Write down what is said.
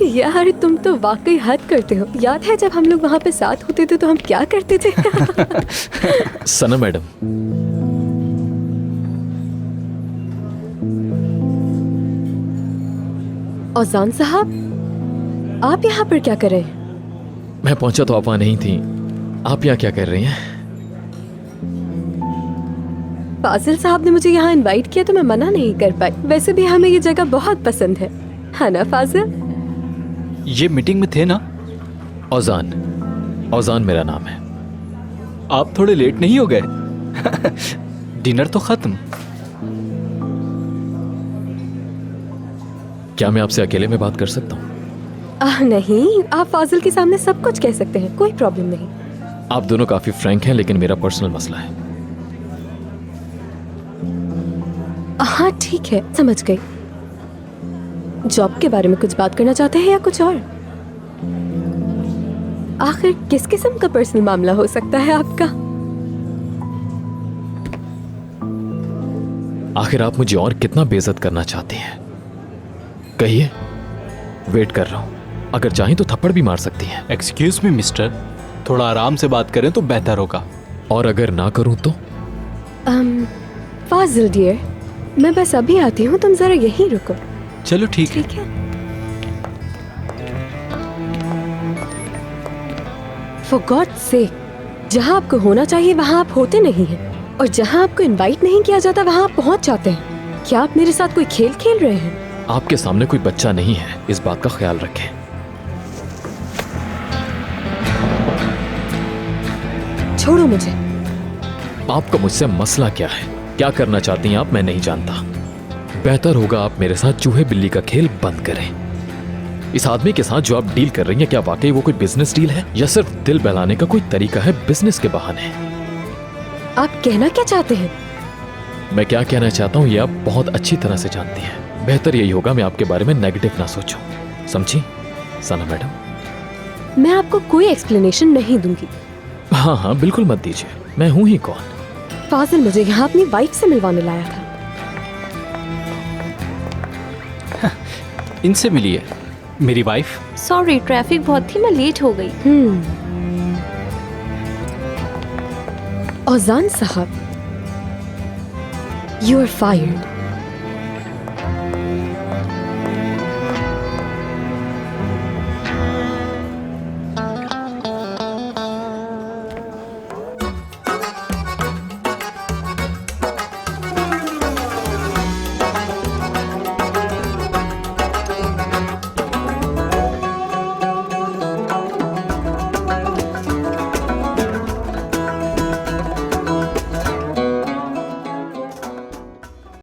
यार तुम तो वाकई हद करते हो। याद है जब हम लोग वहाँ पे साथ होते थे तो हम क्या करते थे? सना मैडम, औजान साहब, आप यहाँ पर क्या कर रहे हैं? मैं पहुंचा तो आप वहां नहीं थी। आप यहाँ क्या कर रही हैं? फाजिल साहब ने मुझे यहाँ इनवाइट किया तो मैं मना नहीं कर पाई। वैसे भी हमें ये जगह बहुत पसंद है ना फाजिल? ये मीटिंग में थे ना? औजान, औजान मेरा नाम है। आप थोड़े लेट नहीं हो गए? डिनर तो खत्म। क्या मैं आपसे अकेले में बात कर सकता हूँ? नहीं, आप फाजिल के सामने सब कुछ कह सकते हैं, कोई प्रॉब्लम नहीं। आप दोनों काफी फ्रैंक हैं, लेकिन मेरा पर्सनल मसला है। हाँ ठीक है, समझ गई। जॉब के बारे में कुछ बात करना चाहते हैं या कुछ और? आखिर किस किस्म का पर्सनल मामला हो सकता है आपका? आखिर आप मुझे और कितना बेइज्जत करना चाहती हैं? कहिए, वेट कर रहा हूं। अगर चाहें तो थप्पड़ भी मार सकती हैं। एक्सक्यूज मी मिस्टर, थोड़ा आराम से बात करें तो बेहतर होगा। और अगर ना करूं तो? फाजिल डियर, मैं बस अभी आती हूँ, तुम जरा यहीं रुको। चलो ठीक है। ठीक है। For God's sake, जहाँ आपको होना चाहिए वहाँ आप होते नहीं हैं, और जहाँ आपको इनवाइट नहीं किया जाता वहाँ आप पहुँच जाते हैं। क्या आप मेरे साथ कोई खेल खेल रहे हैं? आपके सामने कोई बच्चा नहीं है, इस बात का ख्याल रखें। छोड़ो मुझे। आपका मुझसे मसला क्या है? क्या करना चाहती हैं आप? मैं नहीं जानता। बेहतर होगा आप मेरे साथ चूहे बिल्ली का खेल बंद करें। इस आदमी के साथ जो आप डील कर रही हैं, क्या वाकई वो कोई बिजनेस डील है या सिर्फ दिल बहलाने का कोई तरीका है बिजनेस के बहाने? आप कहना क्या चाहते हैं? मैं क्या कहना चाहता हूँ ये आप बहुत अच्छी तरह से जानती हैं। बेहतर यही होगा मैं आपके बारे में नेगेटिव ना सोचूं। समझी सना मैडम? मैं आपको कोई एक्सप्लेनेशन नहीं दूंगी। हाँ हाँ, बिल्कुल मत दीजिए। मैं हूं ही कौन? फाजिल मुझे यहाँ अपनी वाइफ से मिलवाने लाया था। इनसे मिलिए, मेरी वाइफ। सॉरी, ट्रैफिक बहुत थी, मैं लेट हो गई। औजान साहब, यू आर फायर्ड।